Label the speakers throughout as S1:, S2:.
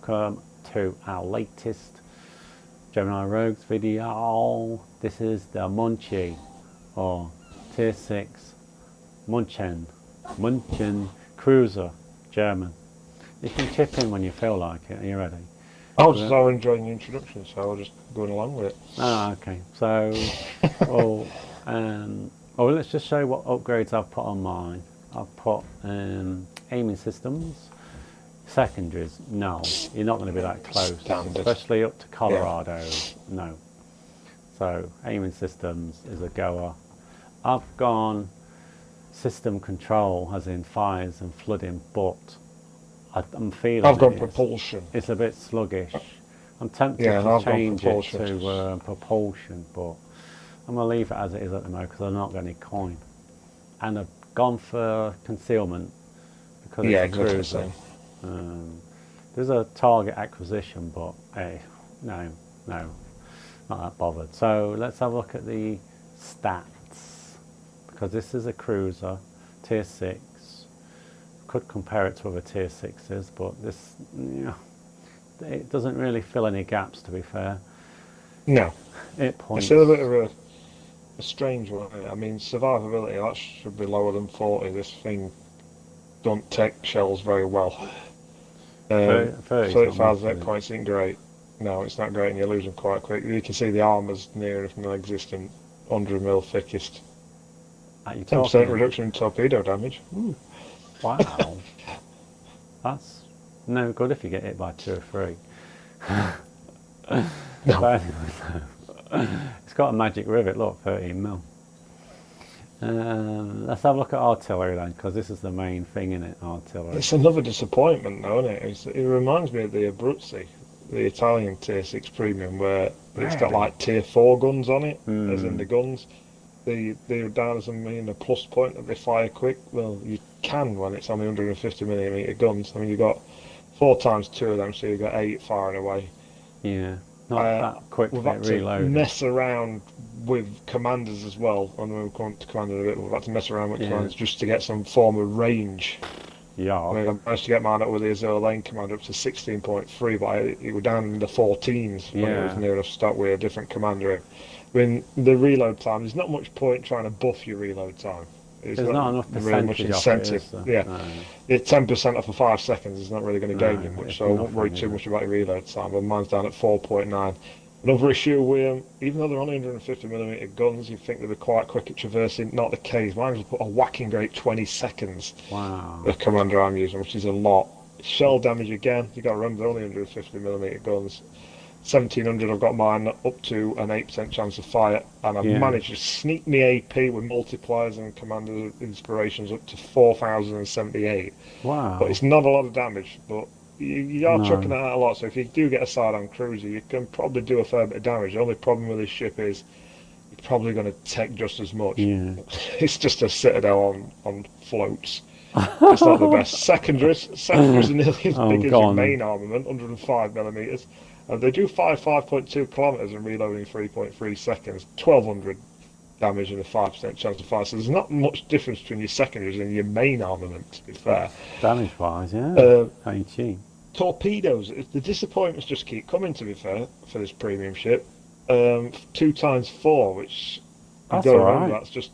S1: welcome to our latest Gemini Rogues video. This is the Munchen or Tier 6 Munchen Cruiser German. You can chip in when you feel like it. Are you ready?
S2: I was so enjoying the introduction, so I was just going along with it.
S1: Ah, okay. So, let's just show what upgrades I've put on mine. I've put aiming systems. Secondaries, no, you're not going to be that close, especially up to Colorado, no. So aiming systems is a goer. I've gone system control, as in fires and flooding, but I'm feeling
S2: I've gone propulsion.
S1: It's a bit sluggish. I'm tempted to change it to propulsion, but I'm going to leave it as it is at the moment because I'm not getting any coin. And I've gone for concealment because it's a cruiser. There's a target acquisition, but hey, no, not that bothered. So let's have a look at the stats, because this is a cruiser, tier 6. Could compare it to other tier 6s, but this, it doesn't really fill any gaps, to be fair.
S2: No.
S1: It points.
S2: It's still a bit of a strange one. I mean, survivability, that should be lower than 40. This thing don't take shells very well. 35 net points isn't great. No, it's not great, and you lose them quite quick. You can see the armour's near enough non-existent, 100mm thickest. 10% reduction in torpedo damage. Ooh.
S1: Wow. That's no good if you get hit by 2 or 3.
S2: No.
S1: But anyway, it's got a magic rivet, look, 13mm. Let's have a look at artillery then, because this is the main thing in it, artillery.
S2: It's another disappointment though, isn't it? It reminds me of the Abruzzi, the Italian tier 6 premium, where it's got like tier 4 guns on it, as in the guns. They're down as a plus point that they fire quick. Well, you can when it's only 150mm guns. I mean, you've got 4 times 2 of them, so you've got 8 firing away.
S1: Yeah. Not that quick to get reloaded.
S2: Mess around with commanders as well. And we'll come to commander a bit. We've had to mess around with commanders just to get some form of range.
S1: Yeah.
S2: I mean, I managed to get mine up with the Azure Lane commander up to 16.3, but it was down in the 14s when it was near enough to start with a different commander in. I mean, the reload time, there's not much point trying to buff your reload time.
S1: There's not enough
S2: really much incentive. It's 10% off for 5 seconds is not really going to gain you much, so I won't worry too much about your reload time. But mine's down at 4.9. Another issue with them, even though they're only 150mm guns, you'd think they'd be quite quick at traversing. Not the case. Mine was a whacking great 20 seconds.
S1: Wow.
S2: The commander I'm using, which is a lot. Shell damage again. You got to remember they're only 150mm guns. 1700, I've got mine up to an 8% chance of fire, and I've managed to sneak me AP with multipliers and commander inspirations up to 4078.
S1: Wow.
S2: But it's not a lot of damage, but you are chucking that out a lot, so if you do get a side-on cruiser, you can probably do a fair bit of damage. The only problem with this ship is you're probably going to take just as much. Yeah. It's just a citadel on floats. It's not the best. Secondaries are nearly as big as your main armament, 105mm. They do 5.2 kilometers and reloading 3.3 seconds, 1200 damage and a 5% chance of fire. So there's not much difference between your secondaries and your main armament, to be fair.
S1: Damage-wise, yeah. Ain't cheap.
S2: Torpedoes, the disappointments just keep coming, to be fair, for this premium ship. 2 times 4, which
S1: that's
S2: you've got to remember, that's just,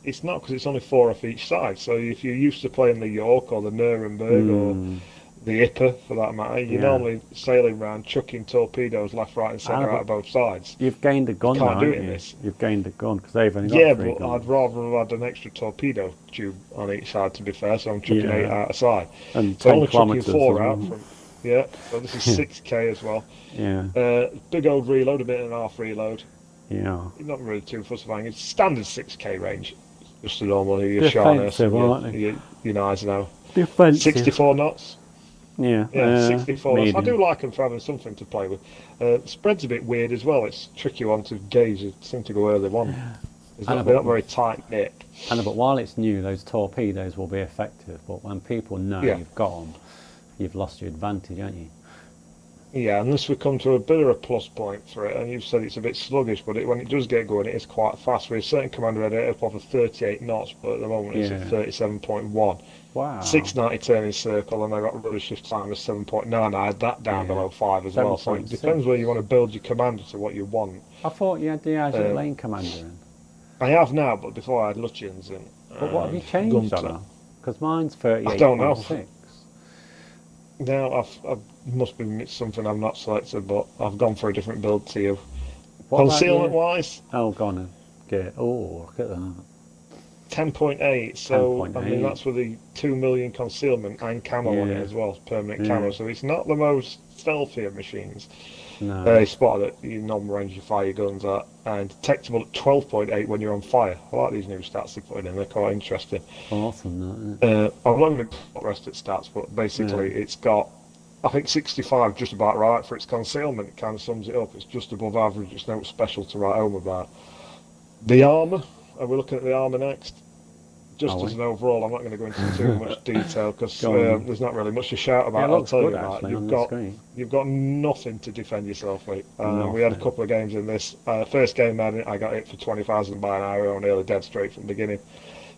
S2: it's not because it's only 4 off each side. So if you're used to playing the York or the Nürnberg or the Ipper, for that matter, you're normally sailing around chucking torpedoes left, right and centre out of both sides.
S1: You've gained a gun,
S2: can't do it in this.
S1: You've gained a gun, because they've only got 3
S2: but
S1: guns.
S2: I'd rather have had an extra torpedo tube on each side, to be fair, so I'm chucking 8 out of side.
S1: And
S2: so only chucking 4 out from, so this is 6k as well.
S1: Yeah.
S2: Big old reload, a minute and a half reload.
S1: Yeah.
S2: You're not really too fussed about it. It's standard 6k range. Just a normal, your Sharness, your knives now.
S1: Defensive.
S2: 64 knots.
S1: Yeah,
S2: 64 knots. I do like them for having something to play with. The spread's a bit weird as well. It's a tricky one to gauge. It seems to go where they want. They're not very tight knit.
S1: I know, but while it's new, those torpedoes will be effective. But when people know you've got them, you've lost your advantage, haven't you?
S2: Yeah, unless we come to a bit of a plus point for it, and you've said it's a bit sluggish, but when it does get going, it is quite fast. With a certain commander had it up off of 38 knots, but at the moment it's at
S1: Yeah.
S2: 37.1.
S1: Wow.
S2: 690 turning circle, and I got rudder shift time of 7.9. I had that down
S1: Yeah.
S2: below 5 as well, so it
S1: 7.6.
S2: depends where you want to build your commander to what you want.
S1: I thought you had the Azure
S2: Um,
S1: Lane Commander in.
S2: I have now, but before I had Lutyens in
S1: But what have you
S2: and
S1: changed on
S2: Gunter.
S1: her? Because mine's
S2: I don't know.
S1: 38.6.
S2: Now I've must be something I've not selected, but I've gone for a different build to you.
S1: What about
S2: Concealment
S1: you?
S2: wise,
S1: Oh, go on and get. Oh, look at that.
S2: 10.8. So I mean
S1: 10.8.
S2: that's with the 2 million concealment and camo on it
S1: Yeah.
S2: as well, permanent
S1: Yeah.
S2: camo. So it's not the most stealthy of machines.
S1: No.
S2: Spotted at your non-range you fire your guns at, and detectable at 12.8 when you're on fire. I like these new stats they're putting in; they're quite interesting.
S1: Awesome, that, isn't it?
S2: I'm not going to put the rest of stats, but basically
S1: Yeah.
S2: it's got, I think 65 just about right for its concealment. It kind of sums it up. It's just above average. It's no special to write home about. The armour. Are we looking at the armour next? Just
S1: Are
S2: as
S1: we?
S2: an overall, I'm not going to go into too much detail because
S1: Go on then.
S2: there's not really much to shout
S1: Yeah,
S2: about.
S1: it
S2: I'll
S1: looks
S2: tell
S1: good
S2: you about.
S1: actually on the screen.
S2: You've got nothing to defend yourself with. We had a
S1: Nothing.
S2: couple of games in this. First game I got hit for 20,000 by an arrow, nearly dead straight from the beginning.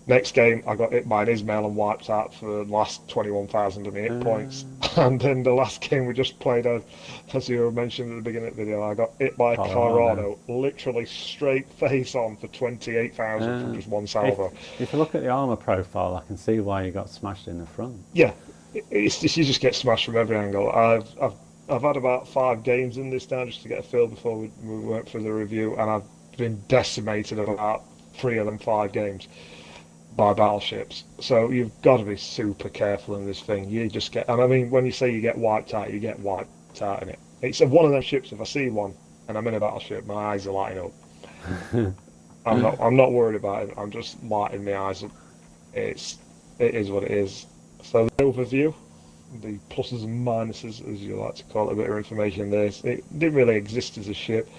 S2: Next game, I got hit by an Ismail and wiped out for the last 21,000 of my hit points. And then the last game we just played, as you mentioned at the beginning of the video, I got hit by a
S1: Colorado.
S2: Colorado, literally straight face on for 28,000 from just one salvo.
S1: If you look at the armour profile, I can see why you got smashed in the front.
S2: Yeah, it's just, you just get smashed from every angle. I've had about 5 games in this now just to get a feel before we went for the review, and I've been decimated about 3 of them 5 games by battleships. So you've got to be super careful in this thing. You just get, and I mean, when you say you get wiped out, you get wiped out in it. It's one of them ships. If I see one and I'm in a battleship, my eyes are lighting up. I'm not worried about it. I'm just lighting my eyes up. It is what it is. So the overview, the pluses and minuses, as you like to call it, a bit of information there. It didn't really exist as a ship.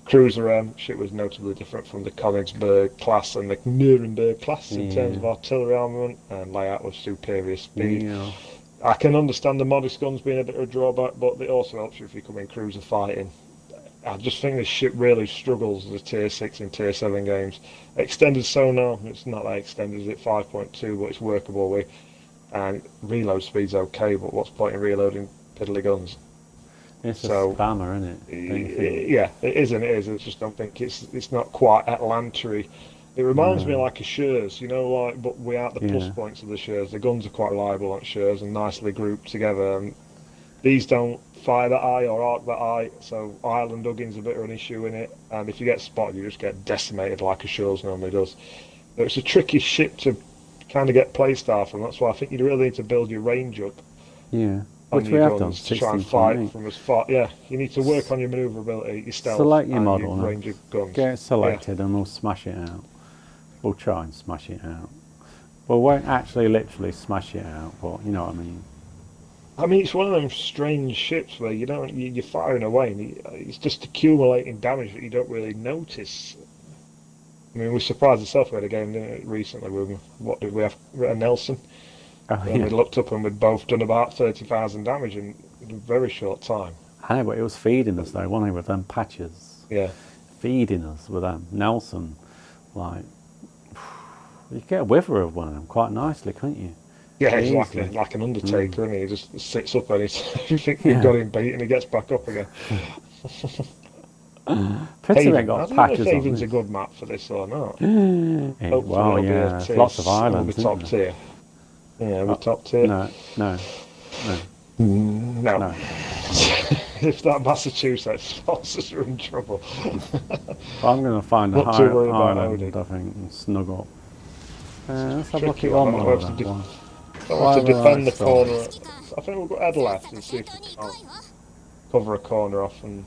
S2: Cruiser ship was notably different from the Königsberg class and the Nürnberg class in terms of artillery armament, and layout was superior speed.
S1: Yeah.
S2: I can understand the modest guns being a bit of a drawback, but it also helps you if you come in cruiser fighting. I just think this ship really struggles as a tier 6 and tier 7 games. Extended sonar, it's not that extended, it's at 5.2, but it's workable with. And reload speed's okay, but what's the point in reloading piddly guns?
S1: It's a spammer, isn't it?
S2: Yeah, it is and it is. I just don't think it's not quite Atlantery. It reminds me like a Shurs, like, but without the plus points of the Shurs. The guns are quite reliable on Shurs and nicely grouped together. And these don't fire that eye or arc that eye, so island hugging's a bit of an issue in it. And if you get spotted, you just get decimated like a Shurs normally does. But it's a tricky ship to kind of get playstyle from. That's why I think you really need to build your range up.
S1: Yeah.
S2: On
S1: Which we
S2: your
S1: have done.
S2: guns to try and fight from as far. Yeah, you need to work on your manoeuvrability, your stealth,
S1: Select your
S2: and
S1: model.
S2: your range of guns.
S1: Get it selected, and we'll smash it out. We'll try and smash it out. We won't actually literally smash it out, but you know what I mean.
S2: I mean, it's one of them strange ships where you're firing away, and it's just accumulating damage that you don't really notice. I mean, we surprised ourselves. We had a game recently with, what did we have? A Nelson.
S1: Oh,
S2: And we looked up and we'd both done about 30,000 damage in a very short time.
S1: I know, but it was feeding us though, wasn't it, with them patches?
S2: Yeah.
S1: Feeding us with them. Nelson, like, you get a whiffer of one of them quite nicely, couldn't you?
S2: Yeah, he's like an Undertaker, isn't he? He just sits up and you think you've got him beat and he gets back up again.
S1: Haven got
S2: I don't know
S1: patches
S2: if
S1: on
S2: Haven's
S1: it.
S2: a good map for this or not.
S1: Well, yeah, there's lots of islands,
S2: It'll be top tier. Yeah, we're top tier.
S1: No.
S2: No. If that Massachusetts sponsors are in trouble.
S1: Well, I'm going to find a
S2: Not
S1: high
S2: too worried about
S1: island,
S2: Odin.
S1: I think, and snug up. Let's have a look at
S2: Tricky
S1: your
S2: one.
S1: model.
S2: Don't
S1: One.
S2: have to defend the
S1: so-
S2: corner. I think we'll go head left and see if we can cover a corner off and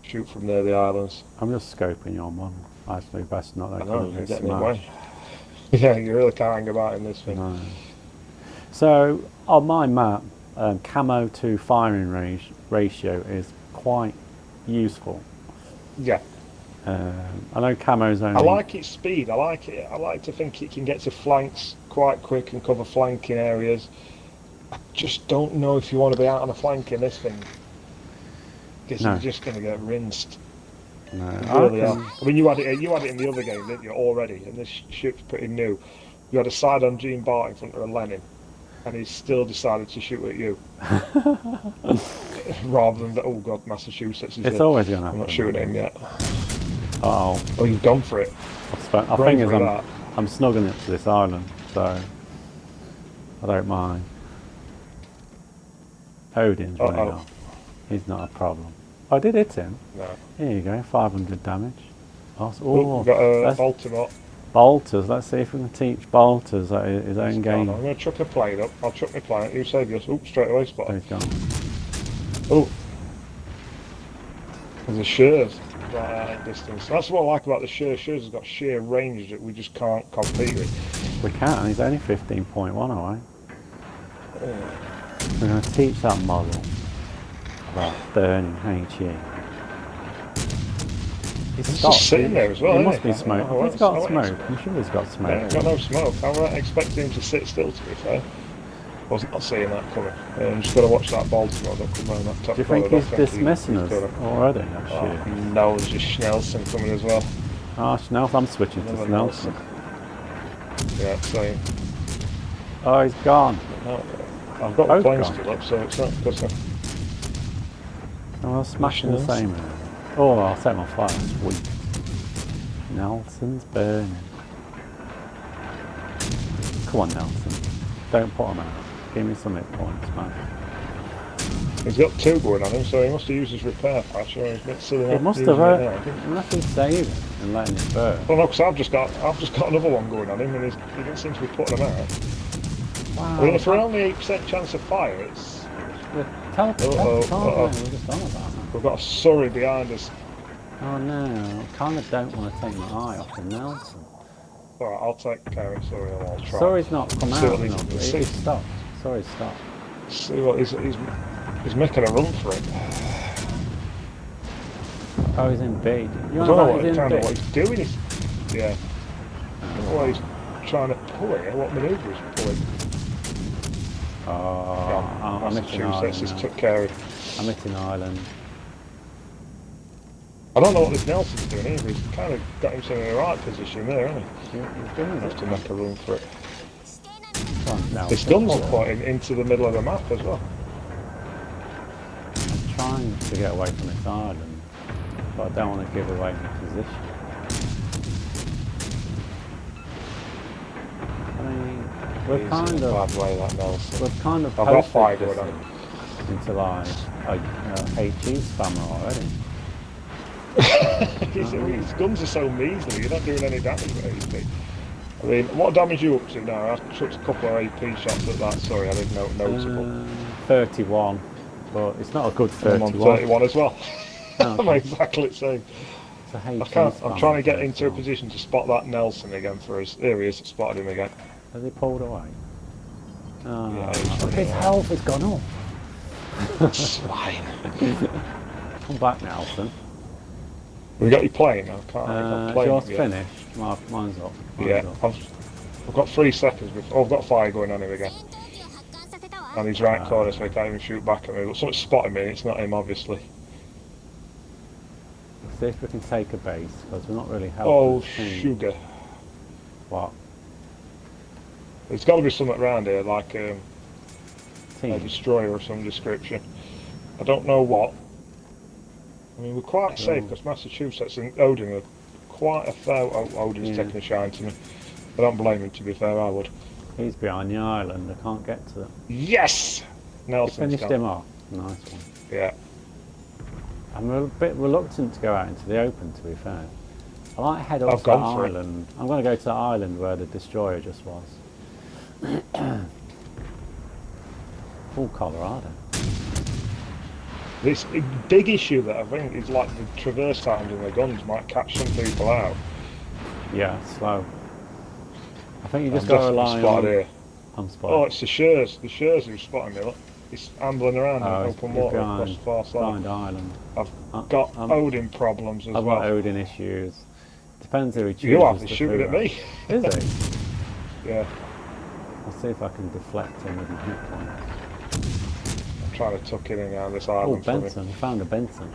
S2: shoot from there the islands.
S1: I'm just scoping your model. Actually, best not that
S2: I know,
S1: good.
S2: you're
S1: It's
S2: getting in the
S1: smashed.
S2: way. Yeah, you really can't hang about in this thing.
S1: No. So on my map, camo to firing ratio is quite useful.
S2: Yeah.
S1: I know camo's only.
S2: I like its speed. I like it. I like to think it can get to flanks quite quick and cover flanking areas. I just don't know if you want to be out on a flank in this thing. Because you're just going to get rinsed.
S1: No,
S2: You really are. I mean, you had it in the other game, didn't you, already? And this ship's pretty new. You had a side on Gene Bart in front of a Lenin, and he still decided to shoot at you. Rather than, oh God, Massachusetts is
S1: it's always going to happen.
S2: I'm not shooting him yet.
S1: Oh,
S2: you've gone for it.
S1: I think I'm snugging it to this island, so I don't mind. Odin's running off. He's not a problem. I did hit him.
S2: No.
S1: Here you go, 500 damage.
S2: We've got a Baltimore.
S1: Bolters, let's see if we can teach Bolters at his own game.
S2: I'm going to chuck a plane up. I'll chuck my plane. You save yours. Oops, straight away spot.
S1: He's gone.
S2: Oh. There's a shears right out at distance. That's what I like about the shears. Shears has got sheer range that we just can't compete with.
S1: We can, he's only 15.1 away. We're going to teach that model about burning HE.
S2: He's just sitting there as well.
S1: He must be smoke. He's got smoke. I'm sure he's got smoke.
S2: Yeah, he's got no smoke. I wasn't expecting him to sit still, to be fair. Was not seeing that coming. I'm just got to watch that Baltimore that come around that top.
S1: Do you think he's dismissing us already?
S2: No, there's just Schnelson coming as well.
S1: Schnelson. I'm switching to Schnelson.
S2: Yeah, same.
S1: Oh, he's gone.
S2: I've got the plane still up, so it's not good.
S1: Oh, well, smashing the same. Oh, I'll set him on fire. Sweet. Nelson's burning. Come on, Nelson. Don't put him out. Give me some hit points, man.
S2: He's got 2 going on him, so he must have used his repair patch, or he's a bit silly.
S1: He must have, unless he's saving and letting it burn.
S2: Well, no, because I've just got another one going on him, and he didn't seem to be putting them out.
S1: Wow.
S2: I mean, if we're only 8% chance of fire, it's... We've got a Surrey behind us.
S1: Oh no, I kind of don't want to take my eye off the Nelson.
S2: Alright, I'll take care of Surrey, and I'll try.
S1: Surrey's not come out, he's stopped. Surrey's stopped.
S2: See what he's making a run for it.
S1: Oh, he's in B.
S2: I don't know what he's doing. Yeah. I don't know why he's trying to pull it, what manoeuvre he's pulling.
S1: Oh, I'm hitting Ireland
S2: just took care of it.
S1: I'm hitting Ireland.
S2: I don't know what this Nelson's doing either. He's kind of got himself in the right position there, hasn't he?
S1: He's doing it.
S2: Has to make a run for it.
S1: His
S2: guns are pointing into the middle of the map as well.
S1: I'm trying to get away from this island, but I don't want to give away my position. I mean, we've kind of
S2: I've got 5 going on.
S1: Into like HE spammer already.
S2: His guns are so measly, you're not doing any damage with HP. I mean, what damage are you up to now? I took a couple of AP shots at that, sorry, I didn't know noticeable.
S1: 31, but it's not a good 31.
S2: I'm on 31 as well.
S1: Okay.
S2: I'm exactly the same. I'm trying to get into a position to spot that Nelson again for us. There he is, spotted him again.
S1: Has he pulled away? Oh,
S2: yeah,
S1: his health has gone up.
S2: Swine.
S1: Come back, Nelson.
S2: We got your plane? I can't play
S1: yours finished? Mine's up.
S2: Mine's up. I've got 3 seconds before. I've got 5 going on him again. And he's right corner, so he can't even shoot back at me. But someone's spotting me, it's not him, obviously.
S1: Let's see if we can take a base, because we're not really helping.
S2: Oh, sugar.
S1: What?
S2: There's got to be something around here, like a destroyer of some description. I don't know what. I mean, we're quite safe because Massachusetts and Odin are quite a fair... Oh, Odin's taking a shine to me. I don't blame him, to be fair, I would.
S1: He's behind the island, I can't get to them.
S2: Yes! Nelson's
S1: finished him off. Nice one.
S2: Yeah.
S1: I'm a bit reluctant to go out into the open, to be fair. I like to head up to that island. I'm going to go to the island where the destroyer just was. Full Colorado.
S2: This big issue that I think is like the traverse times in the guns might catch some people out.
S1: Yeah, slow. I think you just got to rely on...
S2: Here.
S1: I'm spotted.
S2: Oh, it's the Shears. The Shears who's spotting me. Look. He's ambling around in open water across the far side.
S1: Island.
S2: I've got Odin problems as well.
S1: I've got Odin issues. Depends who he chooses.
S2: You have to shoot at me.
S1: Is he?
S2: Yeah.
S1: I'll see if I can deflect him with my hit points.
S2: I'm trying to tuck in and out this
S1: Oh,
S2: island for me.
S1: Benson. I found a Benson.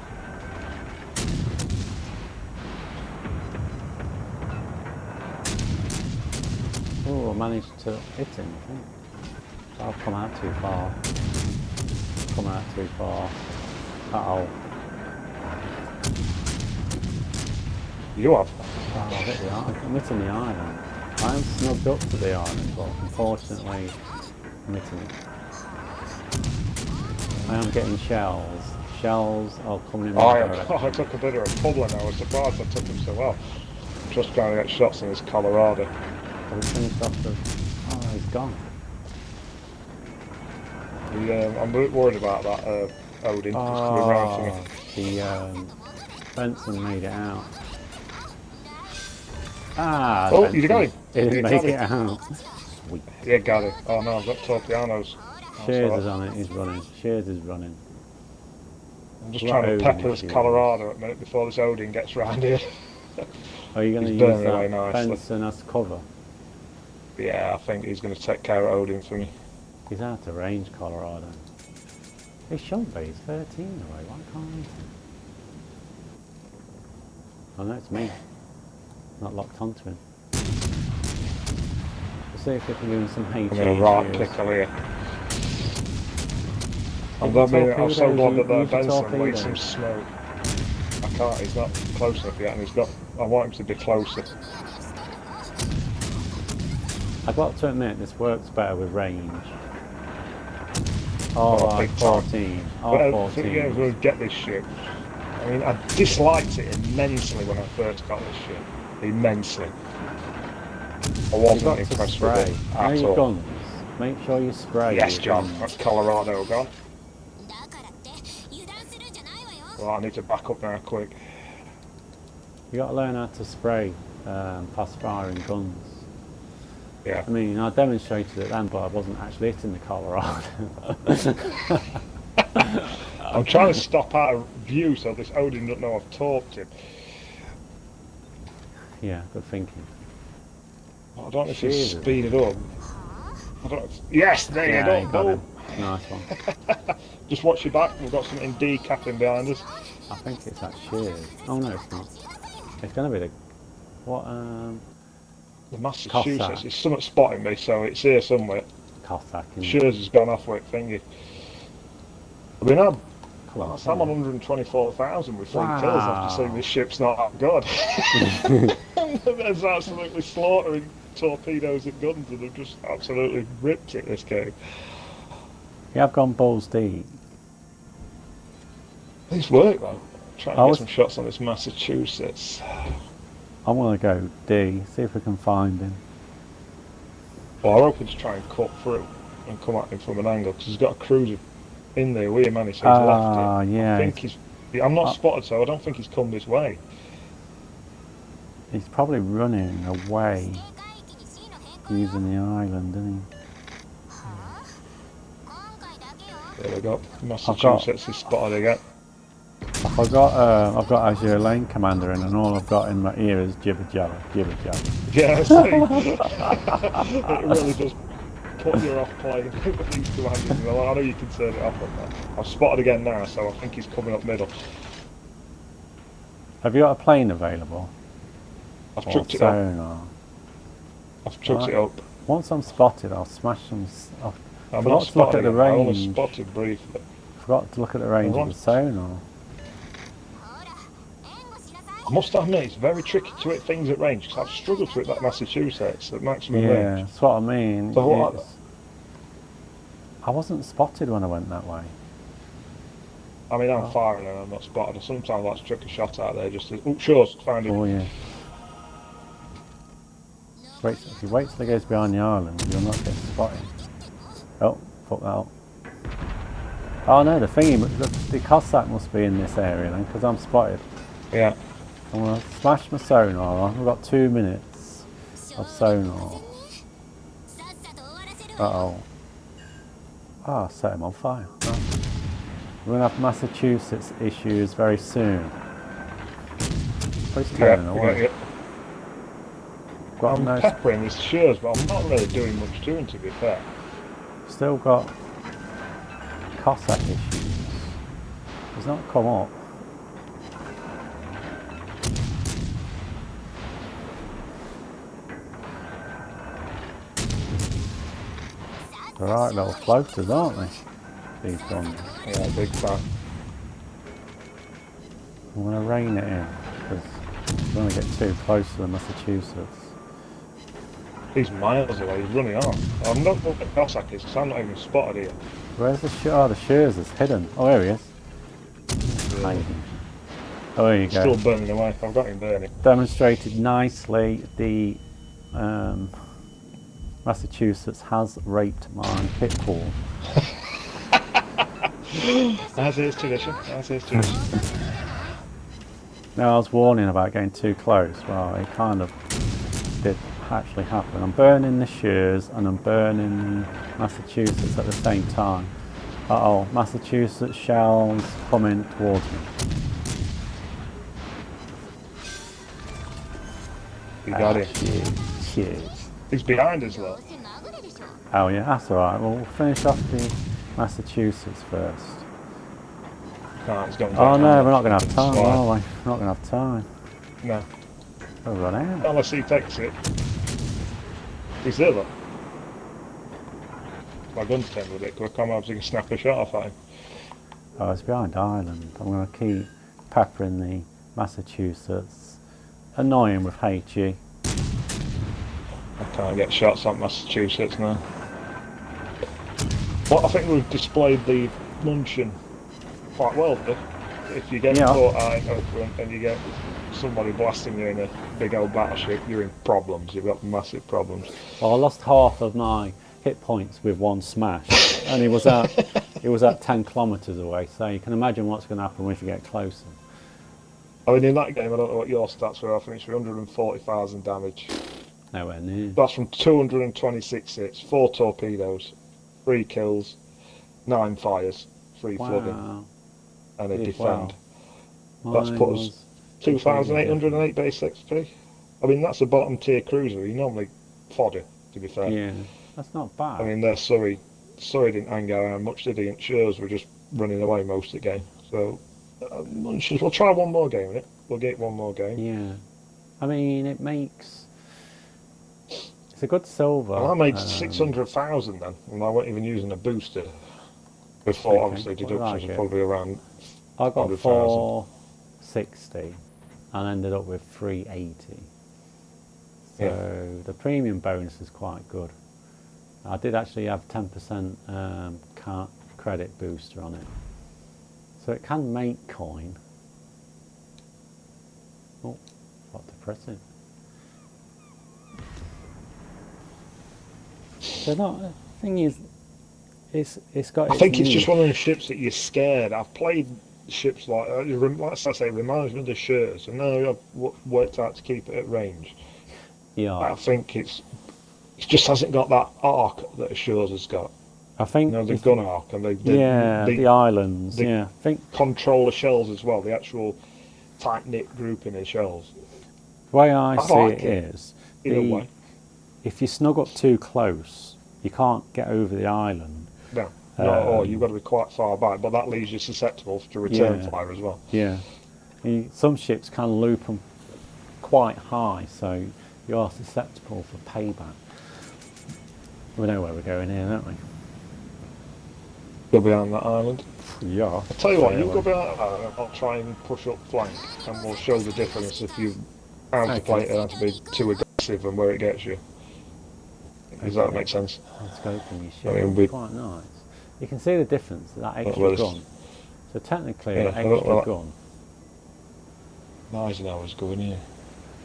S1: Oh, I managed to hit him, I think. I've come out too far. Come out too far. Uh-oh.
S2: You have?
S1: Oh, I hit the island. I'm hitting the island. I am snugged up to the island, but unfortunately, I'm hitting it. I am getting shells. Shells are coming in my direction.
S2: I took a bit of a puddler and I was surprised I took him so well. Just trying to get shots in this Colorado.
S1: Have we finished off the... Oh, he's gone.
S2: I'm a bit worried about that Odin. Just coming round for me.
S1: The Benson made it out. Ah,
S2: oh,
S1: Benson.
S2: you got him.
S1: He didn't make it out. Sweet.
S2: Yeah, got it. Oh no, I've got Torpianos.
S1: Shears is on it, he's running. Shears is running.
S2: I'm just trying to pepper this Colorado at a minute before this Odin gets round here.
S1: Are you going to use that Benson as cover?
S2: Yeah, I think he's going to take care of Odin for me.
S1: He's out of range, Colorado. He shouldn't be, he's 13 away, why can't he? Oh no, it's me. Not locked onto him. We'll see if we can give him some HE.
S2: I'm going to right kick over here. I'm so glad that the Benson leads some smoke. I can't, he's not close enough yet, and he's got. I want him to be closer.
S1: I've got to admit, this works better with range. R14. R14.
S2: Yeah, we'll get this ship. I mean, I disliked it immensely when I first got this ship. Immensely. I wasn't impressed with it at all.
S1: Guns. Make sure you spray.
S2: Yes, John. That's Colorado gone. Well, I need to back up now, quick.
S1: You got to learn how to spray past firing guns.
S2: Yeah.
S1: I mean, I demonstrated it then, but I wasn't actually hitting the Colorado.
S2: I'm trying to stop out of view so this Odin doesn't know I've talked him.
S1: Yeah, good thinking.
S2: I don't know if he's speeded up. I don't know yes, there you go.
S1: Got him. Nice one.
S2: Just watch your back. We've got something decapping behind us.
S1: I think it's that Shears. Oh no, it's not. It's going to be the what?
S2: The Massachusetts. It's something spotting me, so it's here somewhere.
S1: Cossack.
S2: Shears has gone off with thingy. I mean, I'm on
S1: Come on.
S2: 124,000 with 3 kills after seeing this ship's not that good. There's absolutely slaughtering torpedoes and guns, and they've just absolutely ripped it this game.
S1: You have gone balls deep.
S2: It's worked though. Trying to get some shots on this Massachusetts.
S1: I want to go D, see if we can find him.
S2: Well, I'm hoping to try and cut through and come at him from an angle, because he's got a cruiser in there with him, and he's left it.
S1: Yeah.
S2: I think I'm not spotted, so I don't think he's come this way.
S1: He's probably running away using the island, isn't he?
S2: There we go. Massachusetts is spotted again.
S1: I've got Azure Lane Commander in, and all I've got in my ear is jibber jabber, jibber jabber.
S2: Yeah, I see. It really does put you off playing with these commanders. I know you can turn it off on that. I've spotted again now, so I think he's coming up middle.
S1: Have you got a plane available?
S2: I've chucked it up. I've chucked it up.
S1: Once I'm spotted, I'll smash them.
S2: I'm not spotted at the range. I only spotted briefly.
S1: Forgot to look at the range of the sonar.
S2: I must admit, it's very tricky to hit things at range, because I've struggled to hit that Massachusetts at maximum range.
S1: Yeah, that's what I mean.
S2: So
S1: I wasn't spotted when I went that way.
S2: I mean, I'm firing and I'm not spotted. Sometimes I like to chuck a shot out there just to... Oh, sure, found him.
S1: Oh, yeah. If you wait till it goes behind the island, you'll not get spotted. Oh, fuck that up. Oh no, the Cossack must be in this area then, because I'm spotted.
S2: Yeah.
S1: I'm going to smash my sonar on. We've got 2 minutes of sonar. Uh-oh. Ah, set him on fire. Oh. We're going to have Massachusetts issues very soon. Please turn away.
S2: I'm peppering these shears, but I'm not really doing much to him, to be fair.
S1: Still got Cossack issues. It's not come up. They're right little floaters, aren't they? These guns.
S2: Yeah, big fan.
S1: I'm going to rein it in because I'm going to get too close to the Massachusetts.
S2: He's miles away, he's running on. I'm not looking at Cossack is because I'm not even spotted here.
S1: Where's the oh, the shears is hidden. Oh, here he is. Hiding. Oh, there you go.
S2: Still burning away. I've got him burning.
S1: Demonstrated nicely. The Massachusetts has raped my pit bull.
S2: As is tradition. As is tradition.
S1: Now I was warning about getting too close. Well, it kind of did actually happen. I'm burning the shears and I'm burning the Massachusetts at the same time. Uh-oh, Massachusetts shells coming towards me.
S2: You got him.
S1: Cheers.
S2: He's behind us though.
S1: Oh yeah, that's alright. Well, we'll finish off the Massachusetts first.
S2: No, he's gone
S1: Oh no, we're not going to have time, are we? We're not going to have time.
S2: No.
S1: We'll run out.
S2: Unless he takes it. He's there though. My gun's turned with it, because I can't have to snap a shot off at him.
S1: Oh, it's behind Ireland. I'm going to keep peppering the Massachusetts. Annoying with HE.
S2: I can't get shots on Massachusetts now. Well, I think we've displayed the Munchen quite well, if you get caught out up front and you get somebody blasting you in a big old battleship, you're in problems. You've got massive problems.
S1: Well, I lost half of my hit points with one smash, and it was at 10 kilometres away. So you can imagine what's going to happen if you get closer.
S2: I mean, in that game, I don't know what your stats were. I think it's 340,000 damage.
S1: Nowhere near.
S2: That's from 226 hits, 4 torpedoes, 3 kills, 9 fires, 3 flooding, and a defend. That's put us 2,808 base XP. I mean, that's a bottom tier cruiser. You normally fodder, to be fair.
S1: Yeah, that's not bad.
S2: I mean, they're Surrey didn't hang around much, did he? And Shears were just running away most of the game. So, we'll try one more game in it. We'll get one more game.
S1: Yeah. I mean, it makes... It's a good silver.
S2: Well, I made 600,000 then, and I wasn't even using a booster. Before, obviously, deductions are probably around
S1: I got 460 and ended up with 380. So the premium bonus is quite good. I did actually have 10% credit booster on it. So it can make coin. Oh, what to press it? So the thing is, it's got.
S2: I think it's just one of the ships that you're scared. I've played ships like I say, it reminds me of the Shears, and now I've worked out to keep it at range.
S1: Yeah.
S2: I think it just hasn't got that arc that a Shears has got.
S1: I think
S2: the gun arc and
S1: the islands. I think
S2: control the shells as well. The actual tight knit grouping of shells.
S1: The way I see it is,
S2: either way.
S1: If you snug up too close, you can't get over the island.
S2: No, or you've got to be quite far back, but that leaves you susceptible to return fire as well.
S1: Yeah, some ships can loop them quite high, so you are susceptible for payback. We know where we're going here, don't we?
S2: Go behind that island.
S1: Yeah.
S2: I'll tell you what, you go behind that island, I'll try and push up flank, and we'll show the difference if you how to play it and how to be too aggressive and where it gets you. Does that make sense?
S1: Let's go from your ship. I mean, quite nice. You can see the difference, that extra gun. So technically, that extra gun.
S2: Eisenhower's going here.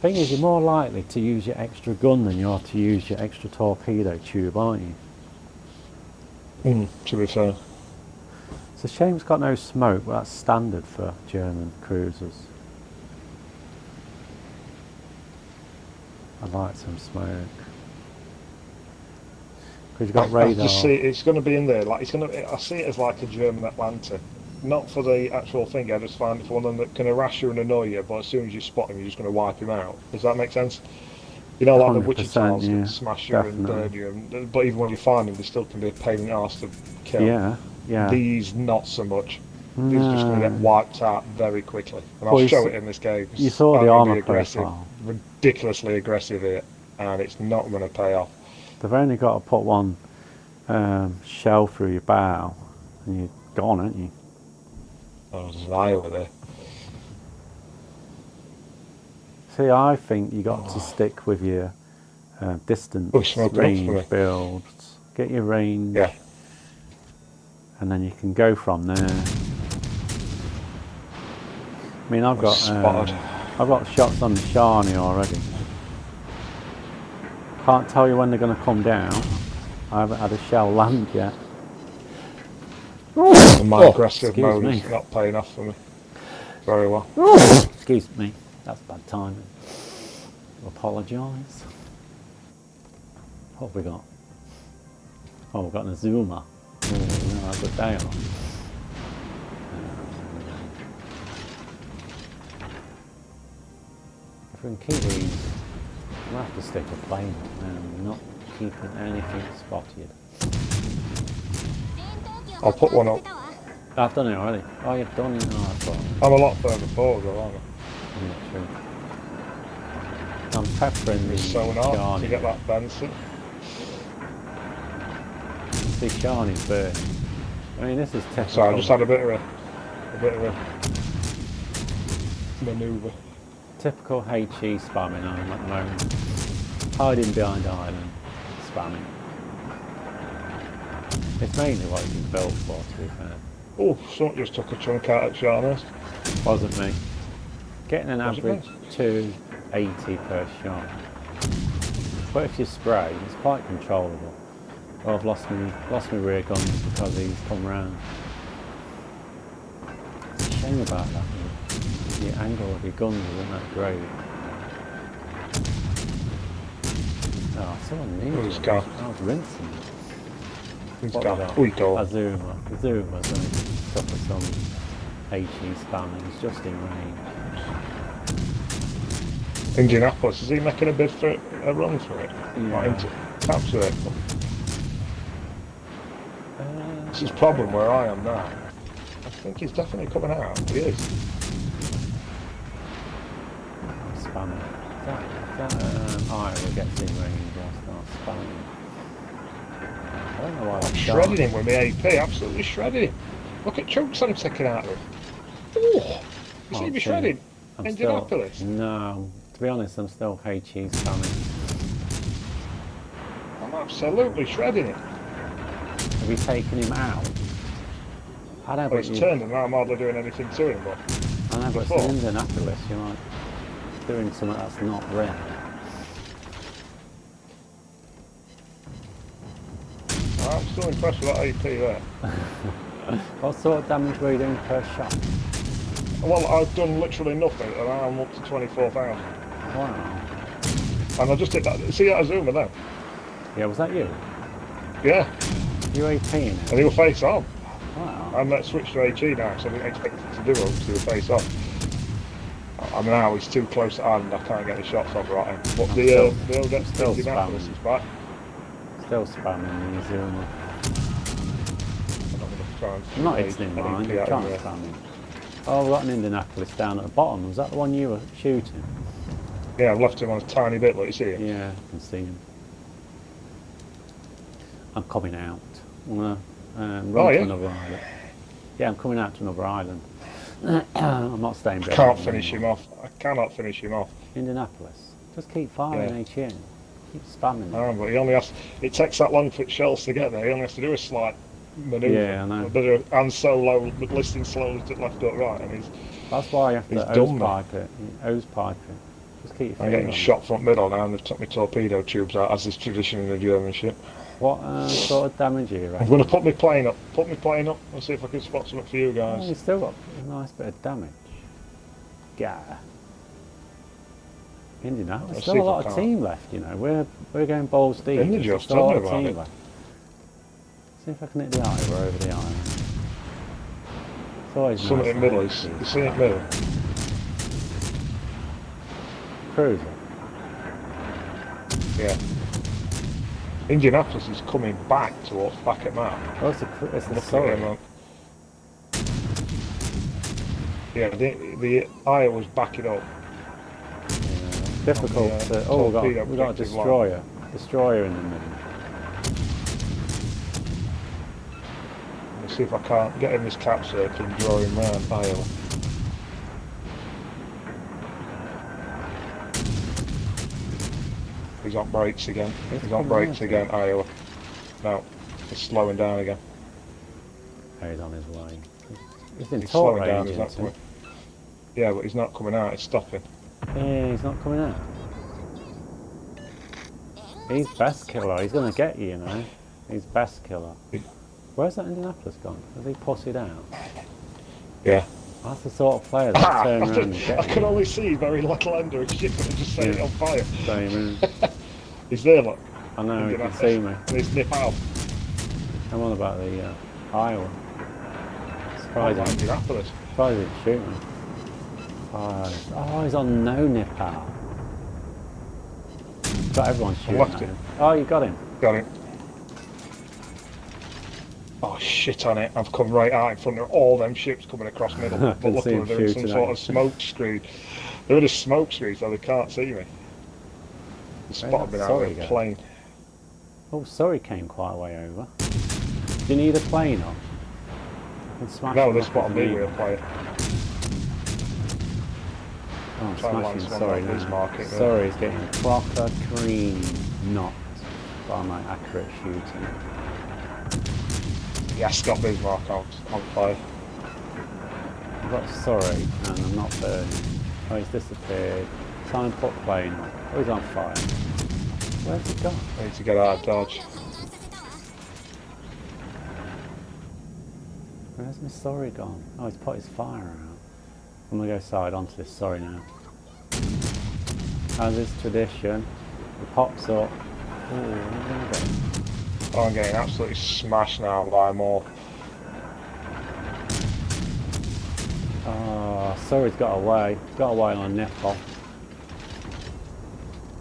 S1: Thing is, you're more likely to use your extra gun than you are to use your extra torpedo tube, aren't you?
S2: To be fair.
S1: It's a shame it's got no smoke, but that's standard for German cruisers. I'd like some smoke. Because you've got radar.
S2: I just see it's going to be in there. Like I see it as like a German Atlanta. Not for the actual thing. I just find it for one of them that can harass you and annoy you, but as soon as you spot him, you're just going to wipe him out. Does that make sense? You know, like the Wichita's can smash you and burn you. But even when you find him, they still can be a pain in the arse to kill.
S1: Yeah, Yeah.
S2: These not so much.
S1: No.
S2: These are just going to get wiped out very quickly. And
S1: Well,
S2: I'll show it in this game.
S1: You saw the
S2: I'm gonna
S1: armour
S2: be aggressive,
S1: profile.
S2: ridiculously aggressive here, and it's not going to pay off.
S1: They've only got to put one shell through your bow, and you're gone, aren't you?
S2: Oh, there's an eye over there.
S1: See, I think you got to stick with your distance, range builds. Get your range, and then you can go from there. I mean, I've got shots on the Shani already. Can't tell you when they're going to come down. I haven't had a shell land yet.
S2: My aggressive mode is not paying off for me very well.
S1: Excuse me, that's bad timing. Apologise. What have we got? Oh, we've got an Azuma. Oh, no, that's a day on. If we can keep these, we'll have to stick a plane and not keeping anything spotted.
S2: I'll put one up.
S1: I've done it already. Oh, you've done it? Oh, that's right.
S2: I'm a lot further forward, though, aren't I?
S1: Yeah, true. I'm peppering the
S2: Shani to get that Benson.
S1: See, Shani's burning. I mean, this is typical.
S2: Sorry, I just had a bit of a manoeuvre.
S1: Typical HE spamming on at the moment. Hiding behind island, spamming. It's mainly what it's built for, to be fair.
S2: Oh, someone just took a chunk out at Shani's.
S1: Wasn't me. Getting an average 280 per shot. But if you spray, it's quite controllable. Oh, I've lost my rear guns because he's come round. It's a shame about that. The angle of your guns isn't that great. Oh, someone needs
S2: Who's
S1: it.
S2: gone?
S1: I was rinsing it.
S2: Who's
S1: What
S2: gone?
S1: was that?
S2: We go.
S1: Azuma's only suffered some HE spamming. He's just in range.
S2: Indianapolis, is he making a bid for a run for it?
S1: Yeah.
S2: Taps it. This is the problem where I am now. I think he's definitely coming out. He is.
S1: Spamming. If Ira gets in range, I'll start spamming. I don't know why I'm
S2: shredding him with my AP, absolutely shredding him. Look at chunks I'm taking out of him. Oh, you see me shredding? Indianapolis?
S1: No, to be honest, I'm still HE spamming.
S2: I'm absolutely shredding him.
S1: Have you taken him out? I know,
S2: well, he's turned and now I'm hardly doing anything to him, but...
S1: I know, but it's an Indianapolis, you're like doing something that's not real.
S2: I'm still impressed with that AP there.
S1: What sort of damage were you doing per shot?
S2: Well, I've done literally nothing and I'm up to 24,000.
S1: Wow.
S2: And I just did that. See that Azuma there?
S1: Yeah, was that you?
S2: Yeah.
S1: You 18 it?
S2: And he'll face on.
S1: Wow.
S2: I'm switched to HE now, so I didn't expect it to do it, to face off. I mean, now he's too close to hand, I can't get the shots off right him. But the old Indianapolis is back.
S1: Still spamming the Azuma. I'm not hitting him, mind. I'm trying to spam him. Oh, we've got an Indianapolis down at the bottom. Was that the one you were shooting?
S2: Yeah, I've left him on a tiny bit, like you see him.
S1: Yeah, I can see him. I'm coming out. I'm going to run to another island. Yeah, I'm coming out to another island. I'm not staying behind.
S2: I can't finish him off. I cannot finish him off.
S1: Indianapolis. Just keep firing HE. Keep spamming.
S2: But he only has. It takes that long for shells to get there. He only has to do a slight manoeuvre.
S1: Yeah, I know.
S2: A bit of and solo, but listing slowly to left or right, and he's.
S1: That's why you have to hose pipe it. Hose pipe it. Just keep.
S2: I'm getting shot front middle now, and they've took my torpedo tubes out, as is tradition in the German ship.
S1: What sort of damage are you reckon?
S2: I'm going to put my plane up. Put my plane up and see if I can spot something for you guys.
S1: Oh, you've still got a nice bit of damage. Yeah. Indianapolis. There's still a lot of team left, you know. We're going balls deep.
S2: In the just,
S1: still a lot of
S2: about
S1: team
S2: it.
S1: left. See if I can hit the eye. We're over the island. It's always
S2: something
S1: nice
S2: in the middle. You see it in the middle.
S1: Cruiser.
S2: Yeah. Indianapolis is coming back towards back at map.
S1: Oh, it's the
S2: Look at him, yeah, the Iowa's backing up.
S1: Yeah, difficult to... Oh, we got a destroyer. Destroyer in the middle.
S2: Let's see if I can't get in this cap circle and draw him round Iowa. He's on brakes again. He's on brakes again, Iowa. No, he's slowing down again.
S1: Oh, he's on his way. He's in
S2: slowing down, is that point? Yeah, but he's not coming out, he's stopping.
S1: Yeah, he's not coming out. He's best killer, he's going to get you, you know. He's best killer. Where's that Indianapolis gone? Has he pussied out?
S2: Yeah.
S1: That's the sort of player that turn around and get
S2: I can only see very little under his ship and just set it on fire.
S1: Same.
S2: He's there, look.
S1: I know, he can see me.
S2: He's nip out.
S1: I'm on about the Iowa. Surprising.
S2: Indianapolis.
S1: Surprising he shoot me. Oh, he's on no nip out. Got everyone shooting at him. Oh, you got him.
S2: Got him. Oh, shit on it. I've come right out in front of all them ships coming across middle. But luckily they're in some sort of smoke screen. They're in a smoke screen so they can't see me. They spotted me out of a plane.
S1: Oh, Surrey came quite a way over. Do you need a plane up?
S2: No, they spotted me with a plane.
S1: Oh, I'm smashing Surrey now. Surrey's getting proper cream knocked by my accurate shooting.
S2: Yes, got Bismarck on fire.
S1: I've got Surrey and I'm not burning. Oh, he's disappeared. Try and put plane on. Oh, he's on fire. Where's he gone?
S2: I need to get out of dodge.
S1: Where's my Surrey gone? Oh, he's put his fire out. I'm going to go side onto this Surrey now. As is tradition, it pops up. Oh, I'm going to go.
S2: Oh, I'm getting absolutely smashed now by more.
S1: Oh, Surrey's got away. Got away on a nipple.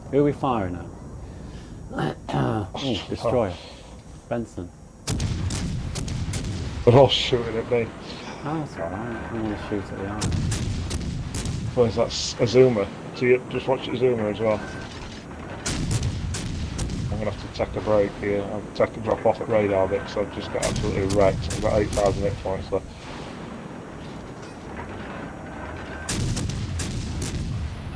S1: Who are we firing at? Oh, destroyer. Benson.
S2: They're all shooting at me.
S1: Oh, that's alright. I'm going to shoot at the eye.
S2: What is that? A zoomer. So you just watch a zoomer as well. I'm going to have to take a break here. I'll take a drop off at radar bit because I've just got absolutely wrecked. I've got 8,000 hit points left.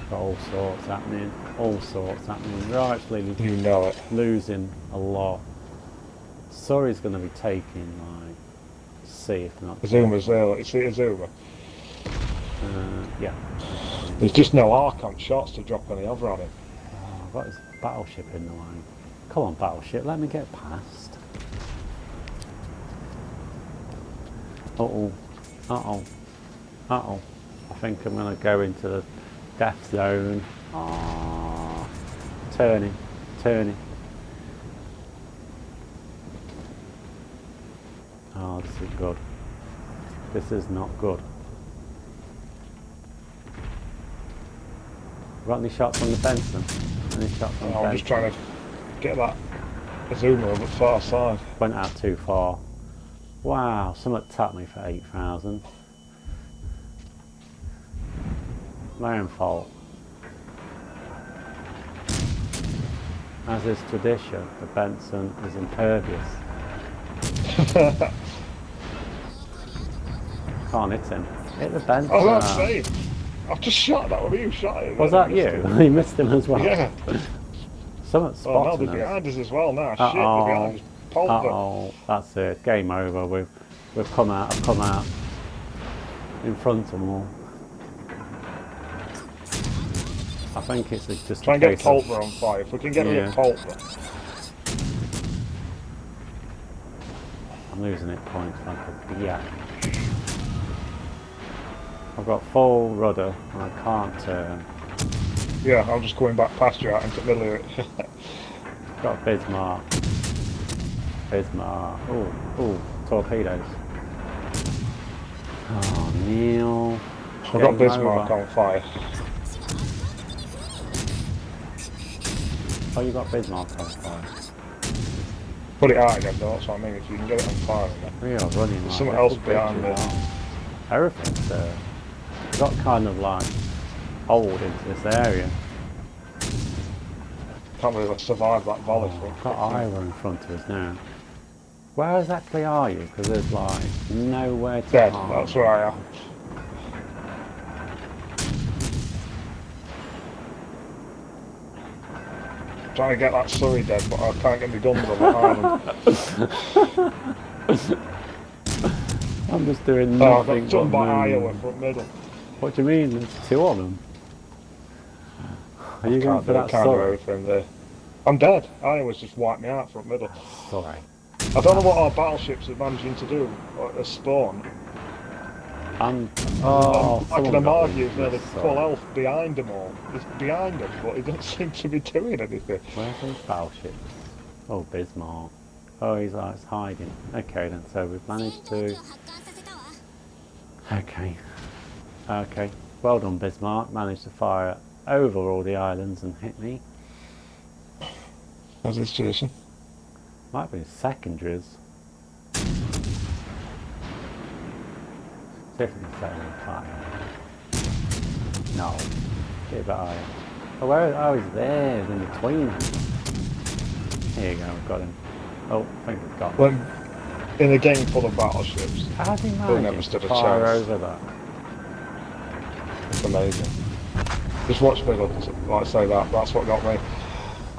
S1: Got all sorts happening. All sorts happening. We're actually
S2: you know it.
S1: Losing a lot. Surrey's going to be taking like C if not.
S2: A zoomer's there. Like, you see a zoomer?
S1: Yeah.
S2: There's just no arc on shots to drop any over on it.
S1: Oh, I've got his battleship in the line. Come on, battleship, let me get past. Uh-oh. Uh-oh. Uh-oh. I think I'm going to go into the death zone. Oh, turning. Turning. Oh, this is good. This is not good. Got any shots on the Benson? Any shots on the Benson?
S2: I'm just trying to get that zoomer over the far side.
S1: Went out too far. Wow, someone tapped me for 8,000. My own fault. As is tradition, the Benson is impervious. Can't hit him. Hit the Benson.
S2: Oh, that's safe. I've just shot that one. You shot it.
S1: Was that you? You missed him as well.
S2: Yeah.
S1: Someone spotted
S2: us. Oh, no, they're behind us as well now. Shit, they're behind us.
S1: Uh-oh, that's it. Game over. We've come out. I've come out in front of them all. I think it's just
S2: try and get Polter on fire. If we can get rid of Polter.
S1: I'm losing it points like a biatch. I've got full rudder and I can't turn.
S2: Yeah, I'm just going back past you out into the middle of it.
S1: Got Bismarck. Bismarck. Oh, torpedoes. Oh, Neil.
S2: I've got Bismarck on fire.
S1: Oh, you got Bismarck on fire.
S2: Put it out again, though, that's what I mean. If you can get it on fire again.
S1: We are running
S2: There's
S1: like
S2: something
S1: little
S2: else behind
S1: bitches
S2: me.
S1: on. Everything's got kind of like old into this area.
S2: Can't believe I survived that volley from.
S1: Got Iowa in front of us now. Where exactly are you? Because there's like nowhere to
S2: Dead,
S1: hide.
S2: that's where I am. Trying to get that Surrey dead, but I can't get my guns on that island.
S1: I'm just doing
S2: Oh, I
S1: nothing
S2: got done
S1: but
S2: by
S1: moving.
S2: Iowa front middle.
S1: What do you mean? There's two of them. Are you going for that
S2: can't do
S1: Surrey?
S2: everything there. I'm dead. Iowa's just wiped me out front middle.
S1: Sorry.
S2: I don't know what our battleships are managing to do at spawn. Like an Amagi is nearly full health behind them all. He's behind them, but he doesn't seem to be doing anything.
S1: Where's his battleship? Oh, Bismarck. Oh, he's hiding. Okay then, so we've managed to... Okay. Okay. Well done, Bismarck. Managed to fire over all the islands and hit me.
S2: How's this tradition?
S1: Might be secondaries. Definitely failing fire. No. Get a bit higher. Oh, oh, he's there. He's in between them. Here you go, we've got him. Oh, I think we've got him.
S2: When in a game full of battleships,
S1: How did he
S2: never
S1: manage
S2: stood
S1: to
S2: a
S1: fire
S2: chance.
S1: over that?
S2: It's amazing. Just watch me, like I say that. That's what got me.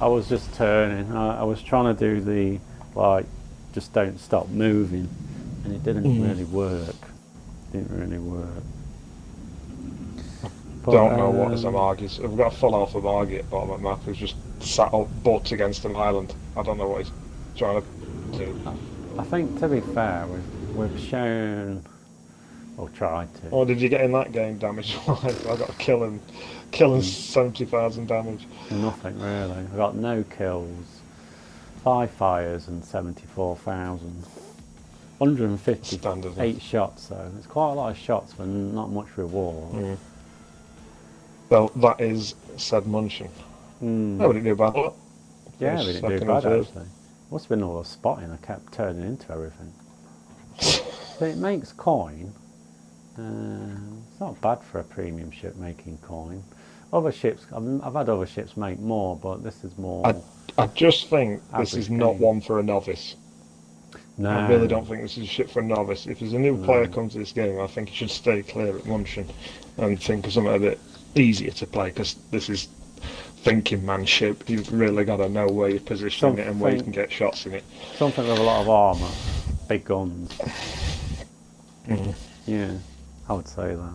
S1: I was just turning. I was trying to do the, like, just don't stop moving. And it didn't really work. Didn't really work. But,
S2: Don't know what is Amagi. We've got a full alpha Amagi at the bottom of the map who's just sat up butt against an island. I don't know what he's trying to do.
S1: I think, to be fair, we've shown, or tried to.
S2: Oh, did you get in that game damage wise? I got a kill and 70,000 damage.
S1: Nothing really. I got no kills, 5 fires and 74,000. 158
S2: Standard.
S1: shots though. It's quite a lot of shots for not much reward.
S2: Well, that is said Munchen. No, we didn't do bad.
S1: Yeah, we didn't do bad actually. Must have been all the spotting. I kept turning into everything. But it makes coin. It's not bad for a premium ship making coin. Other ships, I've had other ships make more, but this is more.
S2: I just think this is not
S1: game.
S2: one for a novice.
S1: No.
S2: I really don't think this is a ship for a novice. If there's a new player comes to this game, I think he should stay clear at Munchen and think of something a bit easier to play, because this is thinking man ship. You've really got to know where you're positioning it and where you can get shots in it.
S1: Something with a lot of armour, big guns. Yeah, I would say that.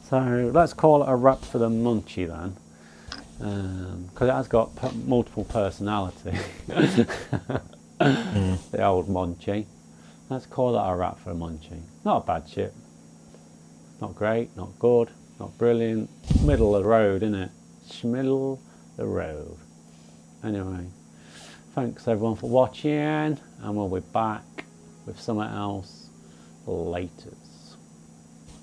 S1: So let's call it a wrap for the Munchie then, because it has got multiple personality. The old Munchie. Let's call that a wrap for a Munchie. Not a bad ship. Not great, not good, not brilliant. Middle of the road, innit? Middle the road. Anyway, thanks everyone for watching, and we'll be back with something else later.